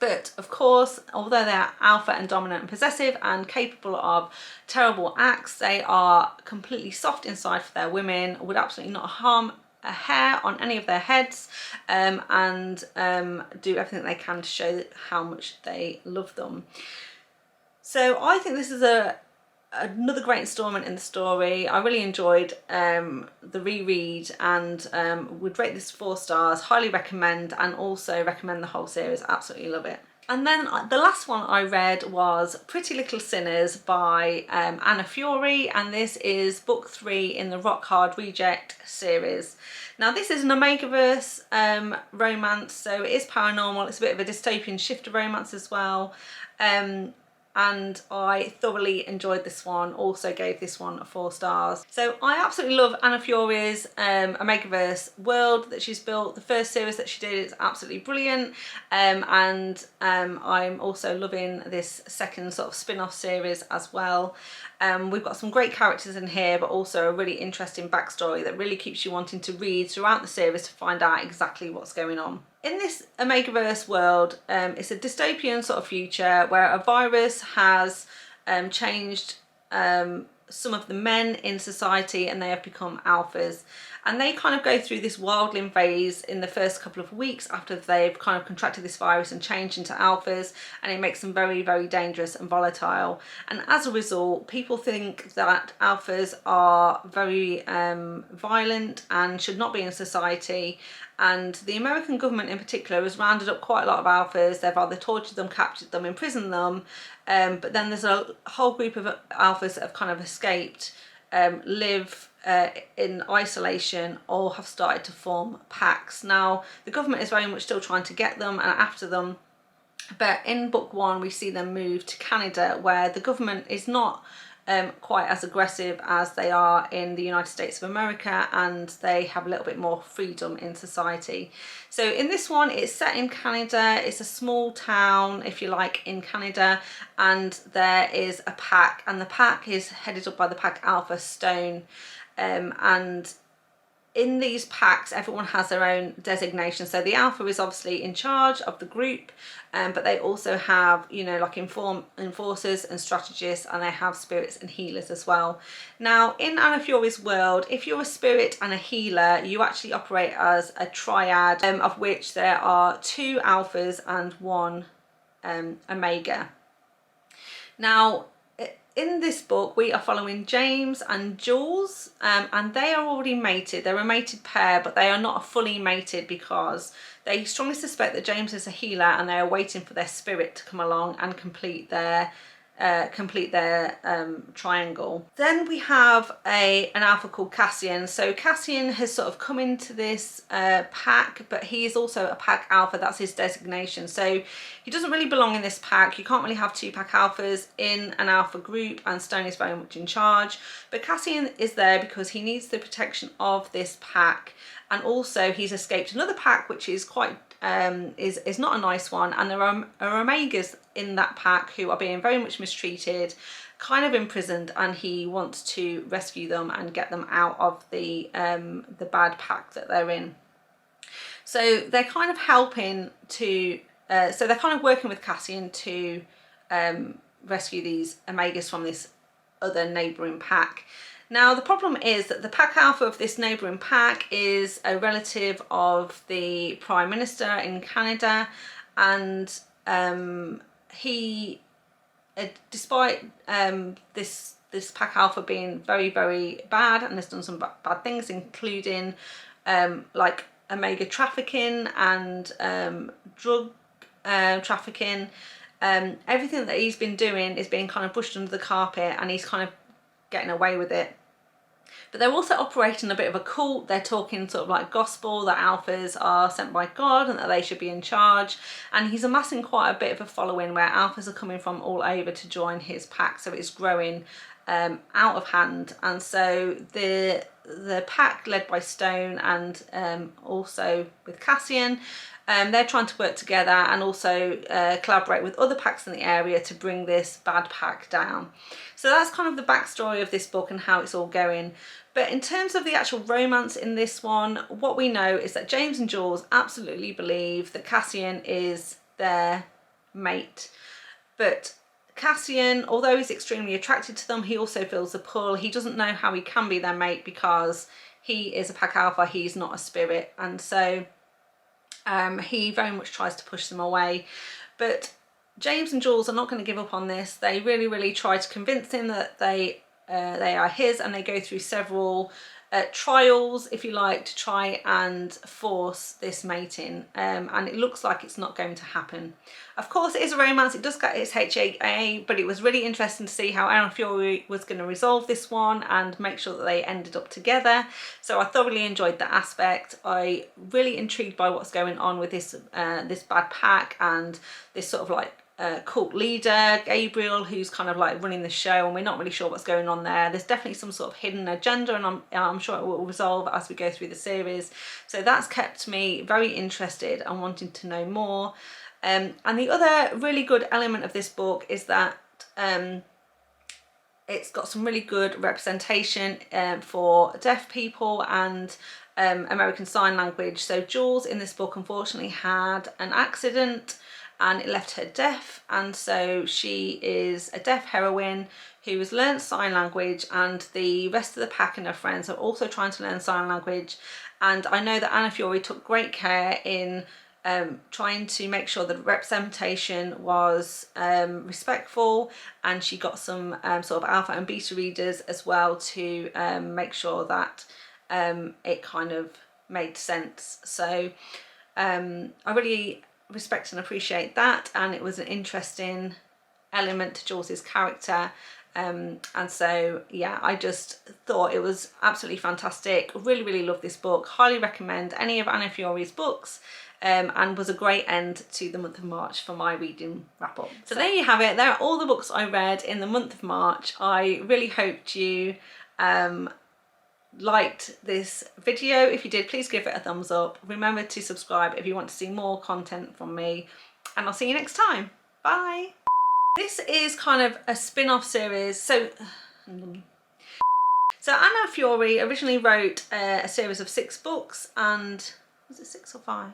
But of course, although they are alpha and dominant and possessive and capable of terrible acts, they are completely soft inside for their women, would absolutely not harm a hair on any of their heads, and do everything they can to show how much they love them. So I think this is another great installment in the story. I really enjoyed the reread, and would rate this 4 stars, highly recommend, and also recommend the whole series. Absolutely love it. And then the last one I read was Pretty Little Sinners by Anna Fury, and this is book 3 in the Rock Hard Reject series. Now this is an Omegaverse romance, so it is paranormal. It's a bit of a dystopian shifter romance as well. And I thoroughly enjoyed this one, also gave this one 4 stars. So I absolutely love Anna Fury's Omegaverse world that she's built. The first series that she did is absolutely brilliant, and I'm also loving this second sort of spin-off series as well. We've got some great characters in here, but also a really interesting backstory that really keeps you wanting to read throughout the series to find out exactly what's going on. In this Omegaverse world, it's a dystopian sort of future where a virus has changed some of the men in society, and they have become alphas. And they kind of go through this wildling phase in the first couple of weeks after they've kind of contracted this virus and changed into alphas, and it makes them very, very dangerous and volatile. And as a result, people think that alphas are very violent and should not be in society. And the American government in particular has rounded up quite a lot of alphas. They've either tortured them, captured them, imprisoned them, but then there's a whole group of alphas that have kind of escaped, live in isolation, or have started to form packs. Now the government is very much still trying to get them and after them, but in book 1 we see them move to Canada, where the government is not quite as aggressive as they are in the United States of America, and they have a little bit more freedom in society. So in this one, it's set in Canada. It's a small town, if you like, in Canada, and there is a pack, and the pack is headed up by the pack Alpha Stone, and in these packs, everyone has their own designation. So the alpha is obviously in charge of the group, but they also have, you know, like enforcers and strategists, and they have spirits and healers as well. Now, in Anna Fury's world, if you're a spirit and a healer, you actually operate as a triad, of which there are 2 alphas and 1 omega. Now, in this book, we are following James and Jules, and they are already mated. They're a mated pair, but they are not fully mated because they strongly suspect that James is a healer, and they are waiting for their spirit to come along and complete their triangle. Then we have an alpha called Cassian. So Cassian has sort of come into this pack, but he is also a pack alpha. That's his designation. So he doesn't really belong in this pack. You can't really have 2 pack alphas in an alpha group, and Stone is very much in charge. But Cassian is there because he needs the protection of this pack, and also he's escaped another pack which is quite is not a nice one, and there are omegas in that pack who are being very much mistreated, kind of imprisoned, and he wants to rescue them and get them out of the bad pack that they're in. So they're kind of helping to so they're kind of working with Cassian to rescue these omegas from this other neighbouring pack. Now, the problem is that the pack alpha of this neighbouring pack is a relative of the Prime Minister in Canada, and he, despite this pack alpha being very, very bad and has done some bad things, including like omega trafficking and drug trafficking, everything that he's been doing is being kind of pushed under the carpet, and he's kind of getting away with it. But they're also operating a bit of a cult. They're talking sort of like gospel, that alphas are sent by God and that they should be in charge. And he's amassing quite a bit of a following where alphas are coming from all over to join his pack. So it's growing out of hand. And so the pack led by Stone and also with Cassian, they're trying to work together and also collaborate with other packs in the area to bring this bad pack down. So that's kind of the backstory of this book and how it's all going. But in terms of the actual romance in this one, what we know is that James and Jules absolutely believe that Cassian is their mate. But Cassian, although he's extremely attracted to them, he also feels the pull. He doesn't know how he can be their mate because he is a pack alpha, he's not a spirit. And so he very much tries to push them away. But James and Jules are not going to give up on this. They really, really try to convince him that they are his, and they go through several trials, if you like, to try and force this mating, and it looks like it's not going to happen. Of course, it is a romance, it does get its HAA, but it was really interesting to see how Anna Fury was going to resolve this one and make sure that they ended up together. So I thoroughly enjoyed that aspect. I really intrigued by what's going on with this this bad pack and this sort of like cult leader, Gabriel, who's kind of like running the show, and we're not really sure what's going on there. There's definitely some sort of hidden agenda, and I'm sure it will resolve as we go through the series. So that's kept me very interested and wanting to know more. And the other really good element of this book is that it's got some really good representation for deaf people and American Sign Language. So Jules in this book unfortunately had an accident and it left her deaf, and so she is a deaf heroine who has learnt sign language, and the rest of the pack and her friends are also trying to learn sign language. And I know that Anna Fury took great care in trying to make sure that representation was respectful, and she got some sort of alpha and beta readers as well to make sure that it kind of made sense. So I really respect and appreciate that, and it was an interesting element to Jules's character, and so yeah, I just thought it was absolutely fantastic. Really love this book, highly recommend any of Anna Fury's books, and was a great end to the month of March for my reading wrap up. So there you have it, there are all the books I read in the month of March. I really hoped you liked this video. If you did, please give it a thumbs up. Remember to subscribe if you want to see more content from me, and I'll see you next time. Bye. This is kind of a spin-off series. So Anna Fiore originally wrote a series of 6 books, and was it 6 or 5?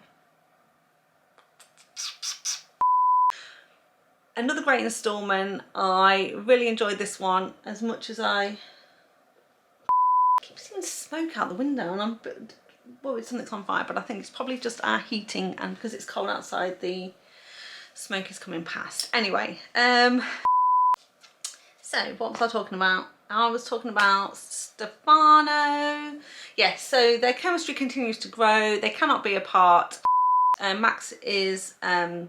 Another great instalment. I really enjoyed this one as much as I keep seeing smoke out the window, and I'm a bit worried something's on fire, but I think it's probably just our heating, and because it's cold outside, the smoke is coming past. Anyway, so what was I talking about? I was talking about Stefano. Yes, so their chemistry continues to grow. They cannot be apart. Maxx is, you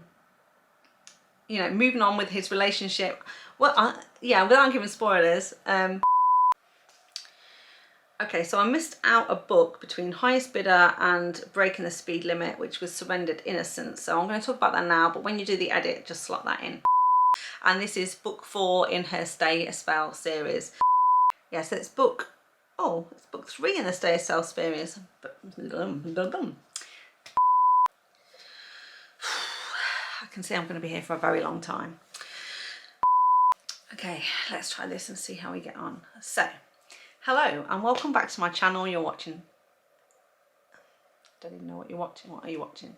know, moving on with his relationship. Well, yeah, without giving spoilers. Okay, so I missed out a book between Highest Bidder and Breaking the Speed Limit, which was Surrendered Innocence. So I'm going to talk about that now, but when you do the edit, just slot that in. And this is book 4 in her Stay a Spell series. Yeah, so it's book 3 in the Stay a Spell series. I can see I'm going to be here for a very long time. Okay, let's try this and see how we get on. So, hello and welcome back to my channel. You're watching, don't even know what you're watching. What are you watching?